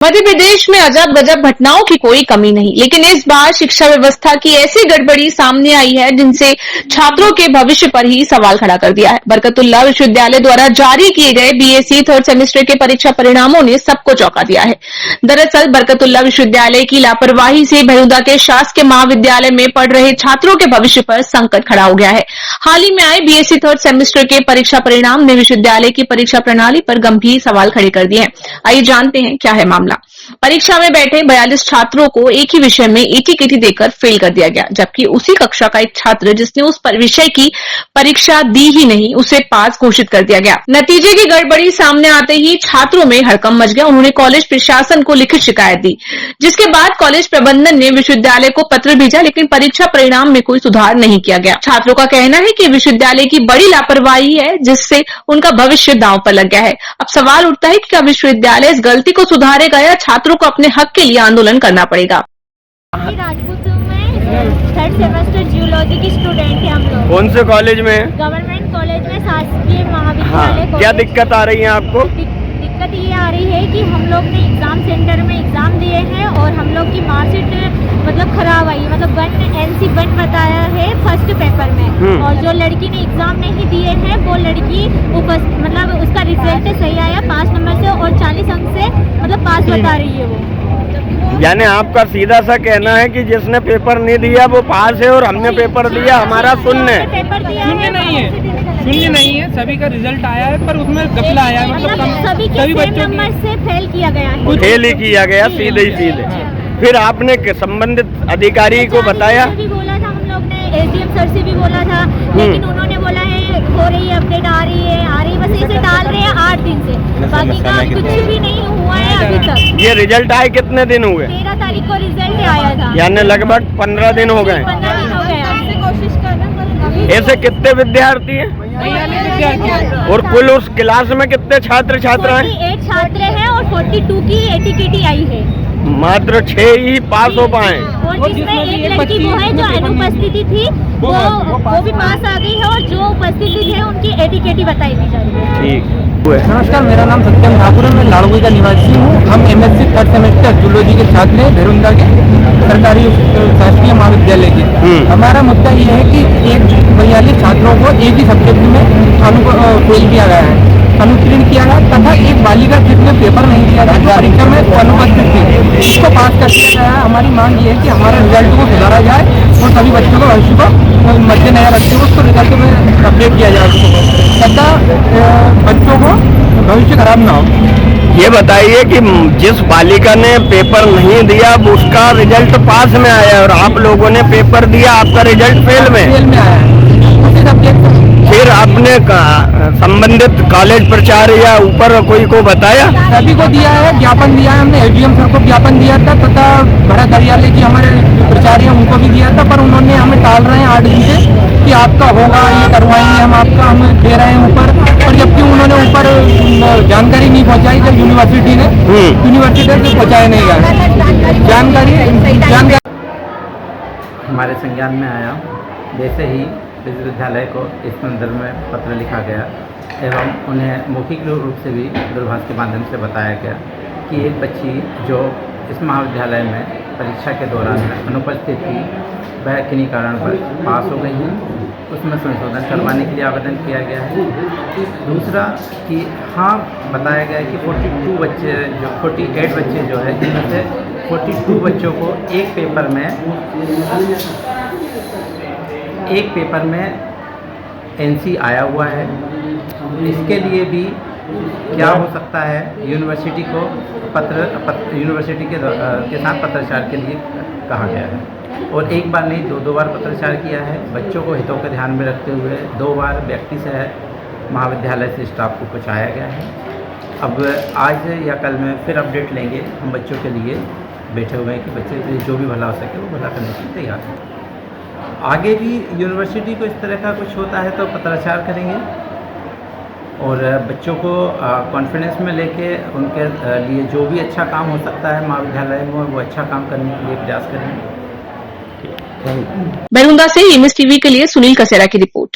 मध्य प्रदेश में अजब गजब घटनाओं की कोई कमी नहीं, लेकिन इस बार शिक्षा व्यवस्था की ऐसी गड़बड़ी सामने आई है जिनसे छात्रों के भविष्य पर ही सवाल खड़ा कर दिया है। बरकतुल्लाह विश्वविद्यालय द्वारा जारी किए गए बीएससी थर्ड सेमेस्टर के परीक्षा परिणामों ने सबको चौंका दिया है। दरअसल बरकतुल्लाह विश्वविद्यालय की लापरवाही से भैरुदा के शासकीय महाविद्यालय में पढ़ रहे छात्रों के भविष्य पर संकट खड़ा हो गया है। हाल ही में आए बीएससी थर्ड सेमेस्टर के परीक्षा परिणाम ने विश्वविद्यालय की परीक्षा प्रणाली पर गंभीर सवाल खड़े कर दिए हैं। आइए जानते हैं क्या है मामला। परीक्षा में बैठे 42 छात्रों को एक ही विषय में एटी-केटी देकर फेल कर दिया गया, जबकि उसी कक्षा का एक छात्र जिसने उस विषय की परीक्षा दी ही नहीं, उसे पास घोषित कर दिया गया। नतीजे की गड़बड़ी सामने आते ही छात्रों में हड़कंप मच गया। उन्होंने कॉलेज प्रशासन को लिखित शिकायत दी, जिसके बाद कॉलेज प्रबंधन ने विश्वविद्यालय को पत्र भेजा, लेकिन परीक्षा परिणाम में कोई सुधार नहीं किया गया। छात्रों का कहना है कि विश्वविद्यालय की बड़ी लापरवाही है, जिससे उनका भविष्य दांव पर लग गया है। अब सवाल उठता है कि क्या विश्वविद्यालय इस गलती को सुधारेगा या छात्रों को अपने हक के लिए आंदोलन करना पड़ेगा। राजपूत में थर्ड सेमेस्टर जियोलॉजी की स्टूडेंट है हम लोग। कौन से कॉलेज में? गवर्नमेंट कॉलेज में, शासकीय महाविद्यालय। हाँ, क्या दिक्कत आ रही है आपको? दिक्कत ये आ रही है कि हम लोग ने एग्जाम सेंटर में एग्जाम दिए हैं और हम लोग की मार्कशीट मतलब खराब आई, मतलब NC 1 बताया है फर्स्ट पेपर में, और जो लड़की ने एग्जाम नहीं दिए हैं वो लड़की मतलब उसका रिजल्ट सही आया 5 नंबर से और 40 अंक से मतलब पास बता रही है वो। यानी आपका सीधा सा कहना है कि जिसने पेपर नहीं दिया वो पास है और हमने पेपर दिया हमारा शून्य है। शून्य नहीं है, सभी का रिजल्ट आया है, पर उसमें गफला आया है, मतलब सभी बच्चों नंबर से फेल किया गया है। फेल ही किया गया सीधे ही सीधे। फिर आपने संबंधित अधिकारी को बताया? भी बोला था हम लोग ने, एडीएम सर से भी बोला था, लेकिन उन्होंने बोला है हो रही है, अपडेट आ रही है, बस इसे डाल रहे हैं 8 दिन से, बाकी का कुछ भी नहीं हुआ है अभी तक। ये रिजल्ट आए कितने दिन हुए? 13 तारीख को रिजल्ट आया था, यानी लगभग 15 दिन हो गए। 15 दिन हो गए। कोशिश कर रहे हैं। ऐसे कितने विद्यार्थी हैं? 42 विद्यार्थी। और कुल उस क्लास में कितने छात्र छात्रा हैं? 48 छात्र हैं और 42 की एटी-केटी आई है। मात्र 6 ही पास हो पाए। और जिसमें एक लड़की वो है जो अनुपस्थिति थी, वो भी पास आ गई है, और जो उपस्थिति थे उनकी एटी-केटी बताई दी जा रही है। ठीक। नमस्कार, मेरा नाम सत्यम ठाकुर है, मैं लाड़गुई का निवासी हूँ। हम एमएससी थर्ड सेमेस्टर जूलॉजी के छात्र हैं, भैरुदा के सरकारी शासकीय महाविद्यालय के। हमारा मुद्दा ये है कि 42 छात्रों को एक ही सब्जेक्ट में फेल किया गया है, अनुत्तीर्ण किया गया, तथा एक बालिका जिसने पेपर नहीं दिया था, जो परीक्षा में अनुपस्थित थी, उसको पास कर दिया गया है। हमारी मांग ये है कि हमारे रिजल्ट को सुधारा जाए और सभी बच्चों को भविष्य को मद्देनजर रखते हुए उसको रिजल्ट में अपडेट किया जाए, तथा बच्चों को भविष्य खराब ना हो। ये बताइए कि जिस बालिका ने पेपर नहीं दिया उसका रिजल्ट पास में आया और आप लोगों ने पेपर दिया, आपका रिजल्ट फेल में आया है उसी सब्जेक्ट। फिर आपने संबंधित कॉलेज प्रचार या ऊपर कोई को बताया? सभी को दिया है, ज्ञापन दिया है हमने, एडीएम सर को ज्ञापन दिया था, तथा भरत कार्यालय की हमारे प्रचारी हैं उनको भी दिया था, पर उन्होंने हमें टाल रहे हैं 8 दिन से कि आपका होगा, ये करवाएंगे हम आपका, हम दे रहे हैं ऊपर, और जबकि उन्होंने ऊपर जानकारी नहीं पहुँचाई। जब यूनिवर्सिटी ने पहुँचाया नहीं गया जानकारी हमारे संज्ञान में आया, जैसे ही विश्वविद्यालय को इस संदर्भ में पत्र लिखा गया एवं उन्हें मौखिक रूप से भी दूरभाष के माध्यम से बताया गया कि एक बच्ची जो इस महाविद्यालय में परीक्षा के दौरान अनुपस्थित थी, वह किन्हीं कारण पर पास हो गई है, उसमें संशोधन करवाने के लिए आवेदन किया गया है। दूसरा कि हाँ, बताया गया है कि 48 बच्चे जो है, जिनमें से 42 बच्चों को एक पेपर में NC आया हुआ है। इसके लिए भी क्या हो सकता है, यूनिवर्सिटी को यूनिवर्सिटी के साथ पत्राचार के लिए कहा गया है, और एक बार नहीं 2 बार पत्राचार किया है। बच्चों को हितों को ध्यान में रखते हुए 2 बार व्यक्ति से महाविद्यालय से स्टाफ को पहुँचाया गया है। अब आज या कल में फिर अपडेट लेंगे। हम बच्चों के लिए बैठे हुए हैं कि बच्चे के लिए जो भी भला हो सके वो भला करने के लिए तैयार हैं। आगे भी यूनिवर्सिटी को इस तरह का कुछ होता है तो पत्राचार करेंगे, और बच्चों को कॉन्फिडेंस में लेके उनके लिए जो भी अच्छा काम हो सकता है महाविद्यालय में वो अच्छा काम करने के लिए प्रयास करेंगे। भैरुदा से एमएस टीवी के लिए सुनील कसेरा की रिपोर्ट।